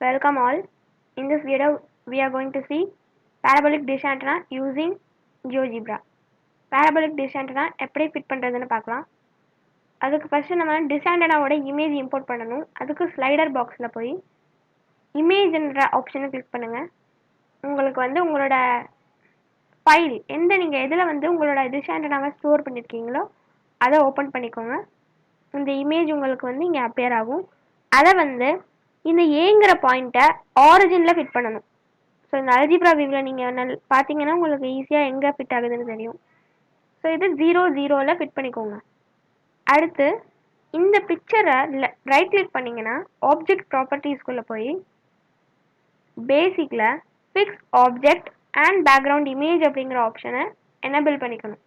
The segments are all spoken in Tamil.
Welcome all. In this video, we are going to see parabolic dish antenna using GeoGebra. Parabolic dish antenna எப்படி ஃபிட் பண்ணுறதுன்னு பார்க்கலாம். அதுக்கு ஃபஸ்ட்டு நம்ம டிஷ் ஆண்டனாவோட இமேஜ் இம்போர்ட் பண்ணணும். அதுக்கு ஸ்லைடர் பாக்ஸில் போய் இமேஜ்ன்ற ஆப்ஷனை கிளிக் பண்ணுங்கள். உங்களுக்கு உங்களோட ஃபைல் நீங்கள் எதில் உங்களோட டிஷ் ஆண்டனாவை ஸ்டோர் பண்ணியிருக்கீங்களோ அதை ஓப்பன் பண்ணிக்கோங்க. இந்த இமேஜ் உங்களுக்கு இங்கே அப்பியர் ஆகும். அதை இந்த ஏங்கிற பாயிண்ட்டை ஆரிஜினில் ஃபிட் பண்ணணும். ஸோ இந்த அல்ஜிப்ரா வியூவில் நீங்கள் பார்த்தீங்கன்னா உங்களுக்கு ஈஸியாக எங்கே ஃபிட் ஆகுதுன்னு தெரியும். ஸோ இது 0 ஃபிட் பண்ணிக்கோங்க. அடுத்து இந்த பிக்சரை ரைட் கிளிக் பண்ணிங்கன்னா ஆப்ஜெக்ட் ப்ராப்பர்ட்டிஸ்குள்ளே போய் பேசிக்கில் fix object and background image அப்படிங்கிற ஆப்ஷனை எனேபிள் பண்ணிக்கணும்.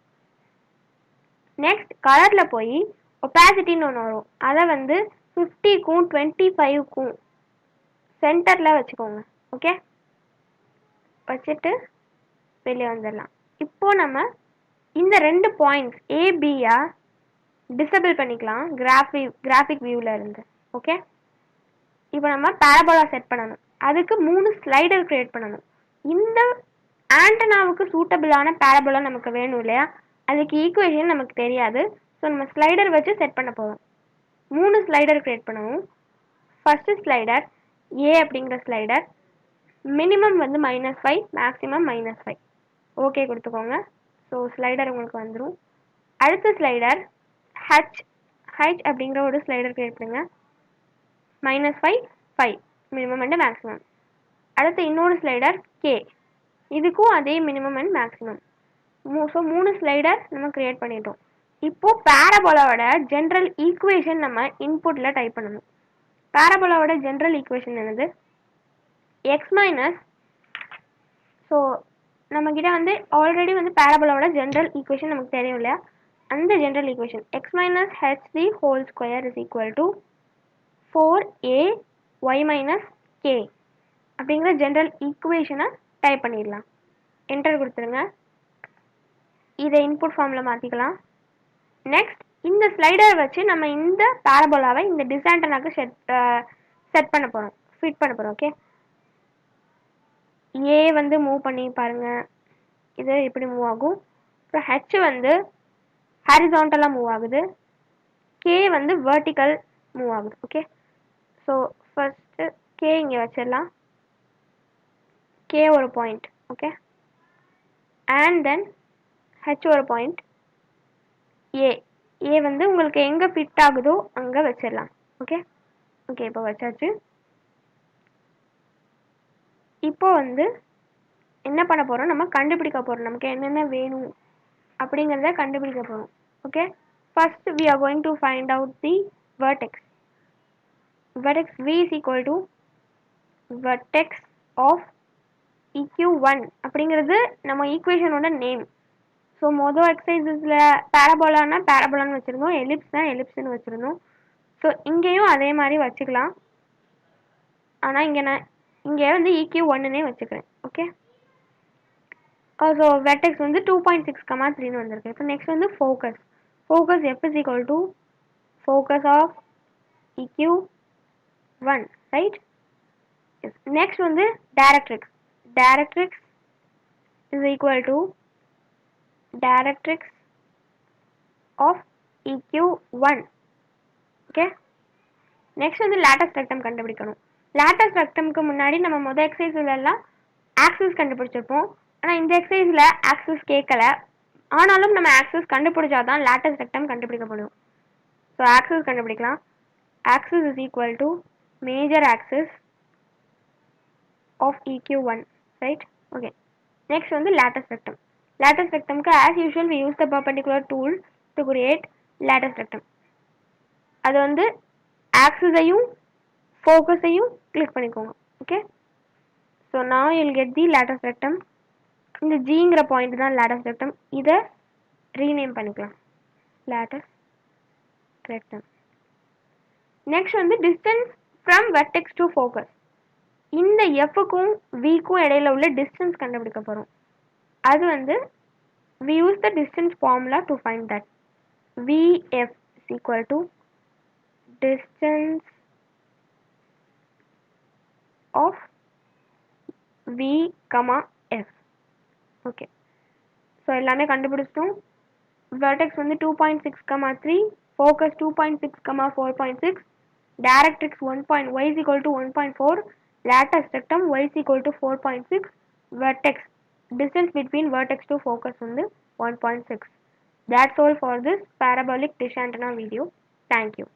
நெக்ஸ்ட் கலரில் போய் ஒப்பாசிட்டின்னு ஒன்று வரும். அதை 50க்கும் 25க்கும் சென்டரில் வச்சுக்கோங்க. ஓகே, வச்சுட்டு வெளியே வந்துடலாம். இப்போது நம்ம இந்த 2 பாயிண்ட்ஸ் ஏபியா டிசபிள் பண்ணிக்கலாம் கிராஃபிக் வியூவில் இருந்து. ஓகே, இப்போ நம்ம பேரபோலா செட் பண்ணணும். அதுக்கு 3 ஸ்லைடர் க்ரியேட் பண்ணணும். இந்த ஆண்டனாவுக்கு சூட்டபிளான பேரபோலா நமக்கு வேணும் இல்லையா, அதுக்கு ஈக்குவேஷன் நமக்கு தெரியாது. ஸோ நம்ம ஸ்லைடர் வச்சு செட் பண்ண போகிறோம். 3 ஸ்லைடர் க்ரியேட் பண்ணணும். ஃபஸ்ட்டு ஸ்லைடர் ஏ அப்படிங்கிற ஸ்லைடர் மினிமம் -5, மேக்ஸிமம் -5. ஓகே கொடுத்துக்கோங்க. ஸோ ஸ்லைடர் உங்களுக்கு வந்துடும். அடுத்த ஸ்லைடர் ஹச் அப்படிங்கிற ஒரு ஸ்லைடர் க்ரியேட் பண்ணுங்க. -5, 5 மினிமம் அண்ட் மேக்ஸிமம். அடுத்து இன்னொரு ஸ்லைடர் கே, இதுக்கும் அதே minimum and maximum. So 3 slider நம்ம க்ரியேட் பண்ணிட்டோம். இப்போது பேரபோலாவோட ஜென்ரல் ஈக்குவேஷன் நம்ம இன்புட்டில் டைப் பண்ணணும். பேரபோலாவோட ஜென்ரல் ஈக்குவேஷன் என்னது? எக்ஸ் மைனஸ், ஸோ நம்மக்கிட்ட ஆல்ரெடி பேரபோலாவோட ஜென்ரல் ஈக்குவேஷன் நமக்கு தெரியும் இல்லையா, அந்த general equation X minus H whole square is equal to 4a y minus K அப்படிங்கிற ஜென்ரல் ஈக்குவேஷனை டைப் பண்ணிடலாம். என்டர் கொடுத்துருங்க. இதை இன்புட் ஃபார்மில் மாற்றிக்கலாம். நெக்ஸ்ட் இந்த ஸ்லைடரை வச்சு நம்ம இந்த பேரபோலாவை இந்த டிஷ் ஆண்டனாக்கு செட் பண்ண போகிறோம், ஃபிட் பண்ண போகிறோம். ஓகே, ஏ மூவ் பண்ணி பாருங்கள், இது இப்படி மூவ் ஆகும். அப்புறம் ஹெச் ஹாரிசான்டலாக மூவ் ஆகுது, கே வெர்டிக்கல் மூவ் ஆகுது. ஓகே, ஸோ ஃபஸ்ட்டு கே இங்கே வச்சிடலாம். கே ஒரு point. Okay, and then H ஒரு பாயிண்ட். ஏ உங்களுக்கு எங்கே ஃபிட் ஆகுதோ அங்கே வச்சிடலாம். ஓகே ஓகே, இப்போ வச்சாச்சு. இப்போ என்ன பண்ண போகிறோம், நம்ம கண்டுபிடிக்க போகிறோம் நமக்கு என்னென்ன வேணும் அப்படிங்கிறத கண்டுபிடிக்க போகிறோம். Okay, first we are going to find out the vertex v is equal to vertex of eq1 அப்படிங்கிறது நம்ம ஈக்குவேஷனோட நேம். ஸோ மொதல் எக்ஸசைஸஸில் பேரபோலான்னு வச்சுருந்தோம், எலிப்ஸ்னா எலிப்ஸ்ன்னு வச்சுருந்தோம். ஸோ இங்கேயும் அதே மாதிரி வச்சுக்கலாம். ஆனால் இங்கே EQ1னே வச்சுக்கிறேன். ஓகே, ஸோ வெர்டெக்ஸ் 2.6,3ன்னு வந்திருக்கு. இப்போ next focus F is equal to focus of EQ1, right? Next directrix is equal to directrix of EQ1. Okay, next latus rectum கண்டுபிடிக்கணும். லேட்டஸ்ட் ரெக்டம்க்கு முன்னாடி நம்ம மொதல் எக்ஸசைஸ்லாம் ஆக்சிஸ் கண்டுபிடிச்சிருப்போம். ஆனால் இந்த எக்ஸசைஸில் ஆக்சிஸ் கேட்கல, ஆனாலும் நம்ம ஆக்சிஸ் கண்டுபிடிச்சாதான் லேட்டஸ்ட் ரெக்டம் கண்டுபிடிக்க முடியும். ஸோ ஆக்சிஸ் கண்டுபிடிக்கலாம். Axis is equal to major axis of EQ1, right? Okay, next latus rectum. Latus ரெக்டம்க்கு as usual we use the perpendicular tool to create latus rectum. அது ஆக்சிஸையும் ஃபோக்கஸையும் கிளிக் பண்ணிக்கோங்க. Okay, so now you'll get the latest rectum. இந்த ஜிங்கிற பாயிண்ட் தான் latest rectum. இதை ரீநேம் பண்ணிக்கலாம் latest rectum. Next distance from vertex to focus. இந்த எஃப்க்கும் விக்கும் இடையில உள்ள டிஸ்டன்ஸ் கண்டுபிடிக்க போகிறோம். அது we use the distance formula to find that. VF is equal to distance of V, F. Okay, so எல்லாமே கண்டுபிடிச்சிட்டோம். vertex வந்து 2.6, 3, focus 2.6, 4.6, directrix y is equal to 1.4, latex rectum y is equal to 4.6, vertex distance between vertex to focus வந்து 1.6. That's all for this parabolic dish antenna video. Thank you.